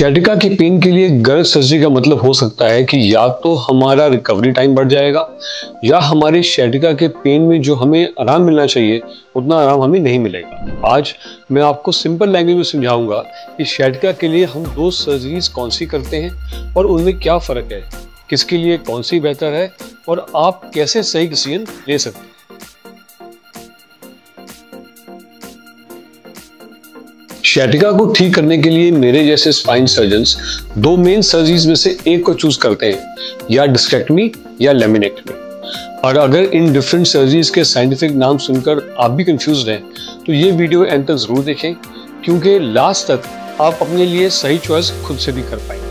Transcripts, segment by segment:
sciatica की pen के लिए गलत सर्जरी का मतलब हो सकता है कि या तो हमारा रिकवरी टाइम बढ़ जाएगा या हमारे sciatica के पेन में जो हमें आराम मिलना चाहिए उतना आराम हमें नहीं मिलेगा। आज मैं आपको सिंपल लैंग्वेज में समझाऊंगा कि sciatica के लिए हम दो सर्जरीज कौन सी करते हैं और उनमें क्या फ़र्क है, किसके लिए कौन सी बेहतर है और आप कैसे सही डिसीजन ले सकते हैं। sciatica को ठीक करने के लिए मेरे जैसे स्पाइन सर्जन्स दो मेन सर्जरीज में से एक को चूज करते हैं, या डिस्केक्टमी या लेमिनेक्टमी। और अगर इन डिफरेंट सर्जरीज के साइंटिफिक नाम सुनकर आप भी कंफ्यूज हैं तो ये वीडियो एंड तक जरूर देखें, क्योंकि लास्ट तक आप अपने लिए सही चॉइस खुद से भी कर पाएंगे।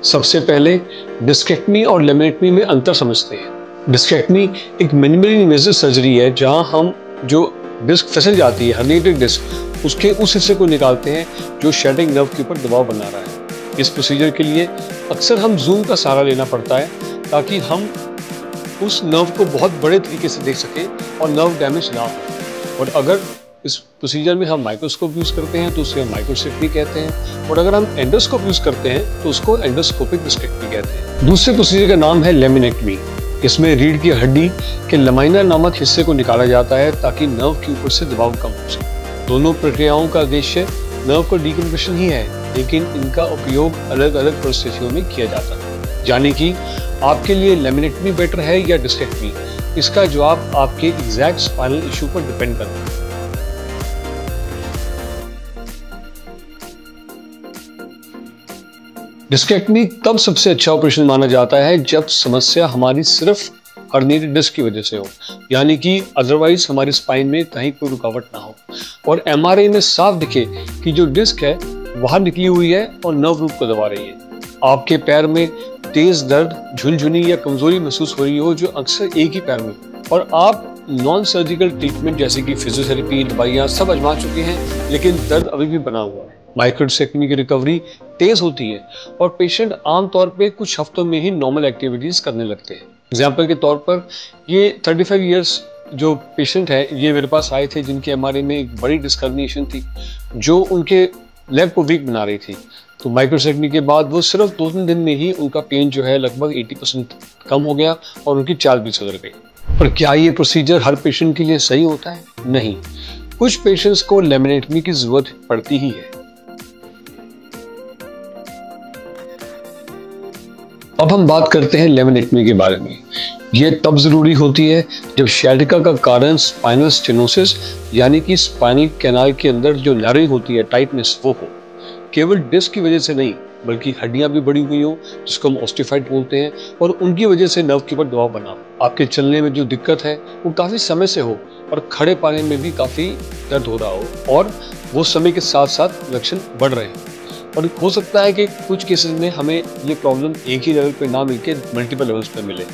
सबसे पहले डिस्केक्टमी और लेमिनेक्टमी में अंतर समझते हैं। डिस्केक्टमी एक मिनिमली इन्वेसिव सर्जरी है जहां हम जो डिस्क फिसल जाती है, हर्निएटेड डिस्क, उसके उस हिस्से को निकालते हैं जो शेडिंग नर्व के ऊपर दबाव बना रहा है। इस प्रोसीजर के लिए अक्सर हम जूम का सहारा लेना पड़ता है ताकि हम उस नर्व को बहुत बड़े तरीके से देख सकें और नर्व डैमेज ना हो। और अगर इस प्रोसीजर में हम माइक्रोस्कोप यूज करते हैं तो उसे हम माइक्रोसेक्टमी कहते हैं, और अगर हम एंडोस्कोप यूज करते हैं तो उसको एंडोस्कोपिक डिस्केक्टमी कहते हैं। दूसरे प्रोसीजर का नाम है लेमिनेक्टमी। इसमें रीढ़ की हड्डी के लमाइनर नामक हिस्से को निकाला जाता है ताकि नर्व के ऊपर से दबाव कम हो सके। दोनों प्रक्रियाओं का उद्देश्य नर्व को डीकम्प्रेशन ही है, लेकिन इनका उपयोग अलग अलग परिस्थितियों में किया जाता है। यानी कि आपके लिए लेमिनेक्टमी बेटर है या डिस्केक्टमी, इसका जवाब आपके एग्जैक्ट स्पाइनल इशू पर डिपेंड करता है। डिस्केक्टमी तब सबसे अच्छा ऑपरेशन माना जाता है जब समस्या हमारी सिर्फ हर्निएटेड डिस्क की वजह से हो, यानी कि अदरवाइज हमारी स्पाइन में कहीं कोई रुकावट ना हो और एमआरआई में साफ दिखे कि जो डिस्क है बाहर निकली हुई है और नर्व रूट को दबा रही है। आपके पैर में तेज दर्द, झुनझुनी या कमजोरी महसूस हो रही हो जो अक्सर एक ही पैर में, और आप नॉन सर्जिकल ट्रीटमेंट जैसे कि फिजियोथेरेपी, दवाइयाँ सब आजमा चुके हैं, लेकिन दर्द अभी भी बना हुआ है। माइक्रोडिस्केक्टमी की रिकवरी तेज होती है और पेशेंट आमतौर पे कुछ हफ्तों में ही नॉर्मल एक्टिविटीज करने लगते हैं। एग्जाम्पल के तौर पर ये 35 इयर्स जो पेशेंट है, ये मेरे पास आए थे जिनके एमआरआई में एक बड़ी डिस्कर्निएशन थी जो उनके लेग को वीक बना रही थी। तो माइक्रोडिस्केक्टमी के बाद वो सिर्फ 2-3 दिन में ही उनका पेन जो है लगभग 80% कम हो गया और उनकी चाल भी सुधर गई। पर क्या ये प्रोसीजर हर पेशेंट के लिए सही होता है? नहीं, कुछ पेशेंट्स को लेमिनेक्टमी की जरूरत पड़ती ही है। अब हम बात करते हैं लेमिनेक्टमी के बारे में। ये तब जरूरी होती है जब sciatica का कारण स्पाइनल स्टेनोसिस यानी कि स्पाइनल कैनाल के अंदर जो नैरोइंग होती है, टाइटनेस, वो हो। केवल डिस्क की वजह से नहीं, बल्कि हड्डियां भी बड़ी हुई हो जिसको हम ऑस्टिफाइड बोलते हैं, और उनकी वजह से नर्व के ऊपर दबाव बना हो। आपके चलने में जो दिक्कत है वो काफी समय से हो और खड़े पाने में भी काफी दर्द हो रहा हो और वो समय के साथ साथ लक्षण बढ़ रहे हैं। और हो सकता है कि कुछ केसेस में हमें ये प्रॉब्लम एक ही लेवल पे ना मिलके मल्टीपल लेवल्स पे मिले।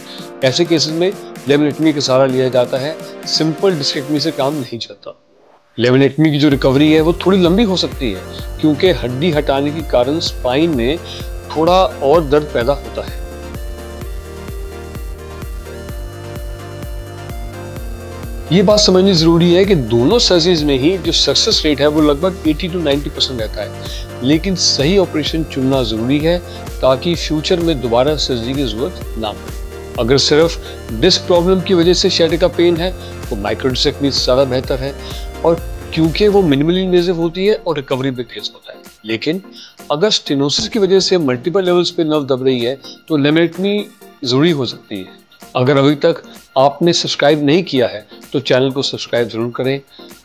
ऐसे केसेस में लेमिनेक्टमी का सहारा लिया जाता है। सिंपल डिस्केक्टमी से काम नहीं चलता। लेमिनेक्टमी की जो रिकवरी है वो थोड़ी लंबी हो सकती है क्योंकि हड्डी हटाने के कारण स्पाइन में थोड़ा और दर्द पैदा होता है। ये बात समझनी जरूरी है कि दोनों सर्जरीज में ही जो सक्सेस रेट है वो लगभग 80 to 90% रहता है, लेकिन सही ऑपरेशन चुनना जरूरी है ताकि फ्यूचर में दोबारा सर्जरी की जरूरत ना पड़े। अगर सिर्फ डिस्क प्रॉब्लम की वजह से sciatica पेन है तो माइक्रोडिस्केक्टमी ज़्यादा बेहतर है, और क्योंकि वो मिनिमली इन्वेसिव होती है और रिकवरी भी तेज होता है। लेकिन अगर स्टेनोसिस की वजह से मल्टीपल लेवल्स पे नर्व दब रही है तो लेमिनेक्टमी जरूरी हो सकती है। अगर अभी तक आपने सब्सक्राइब नहीं किया है तो चैनल को सब्सक्राइब जरूर करें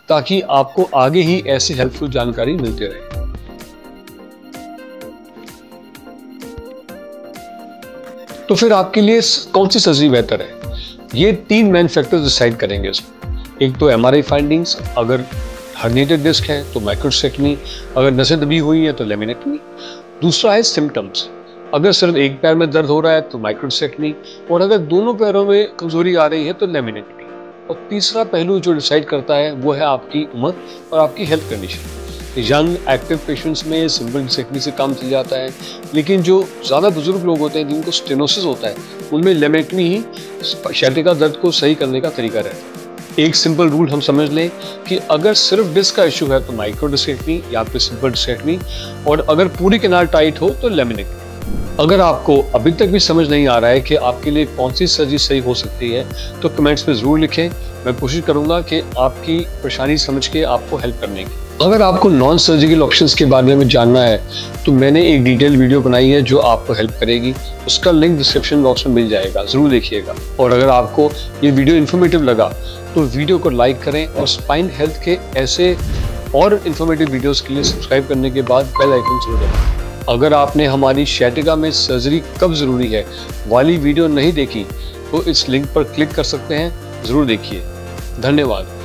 ताकि आपको आगे ही ऐसी हेल्पफुल जानकारी मिलती रहे। तो फिर आपके लिए कौन सी सर्जरी बेहतर है? ये 3 मेन फैक्टर्स डिसाइड करेंगे इसमें। एक तो एमआरआई फाइंडिंग्स, अगर हर्निएटेड डिस्क है तो माइक्रोडिस्केक्टमी, अगर नसें दबी हुई है तो लेमिनेक्टमी। दूसरा है सिम्टम्स, अगर सिर्फ एक पैर में दर्द हो रहा है तो माइक्रोडिस्केक्टमी, और अगर दोनों पैरों में कमजोरी आ रही है तो लेमिनेक्टमी। और तीसरा पहलू जो डिसाइड करता है वो है आपकी उम्र और आपकी health condition. Young active patients में सिंपल डिस्केक्टमी से काम चल जाता है, लेकिन जो ज़्यादा बुजुर्ग लोग होते हैं जिनको स्टेनोसिस होता है उनमें लेमिनेक्टमी ही sciatica दर्द को सही करने का तरीका रहता है। एक सिंपल रूल हम समझ लें कि अगर सिर्फ डिस्क का इशू है तो माइक्रो डिस्केक्टमी या फिर सिंपल डिस्केक्टमी, और अगर पूरी किनार टाइट हो तो लेमिनेक्टमी। अगर आपको अभी तक भी समझ नहीं आ रहा है कि आपके लिए कौन सी सर्जरी सही हो सकती है तो कमेंट्स में ज़रूर लिखें। मैं कोशिश करूंगा कि आपकी परेशानी समझ के आपको हेल्प करने की। अगर आपको नॉन सर्जिकल ऑप्शंस के बारे में जानना है तो मैंने एक डिटेल वीडियो बनाई है जो आपको हेल्प करेगी। उसका लिंक डिस्क्रिप्शन बॉक्स में मिल जाएगा, ज़रूर देखिएगा। और अगर आपको ये वीडियो इन्फॉर्मेटिव लगा तो वीडियो को लाइक करें और स्पाइन हेल्थ के ऐसे और इन्फॉर्मेटिव वीडियोज़ के लिए सब्सक्राइब करने के बाद बेल आइकन जरूर दबाएं। अगर आपने हमारी sciatica में सर्जरी कब ज़रूरी है वाली वीडियो नहीं देखी तो इस लिंक पर क्लिक कर सकते हैं, ज़रूर देखिए। धन्यवाद।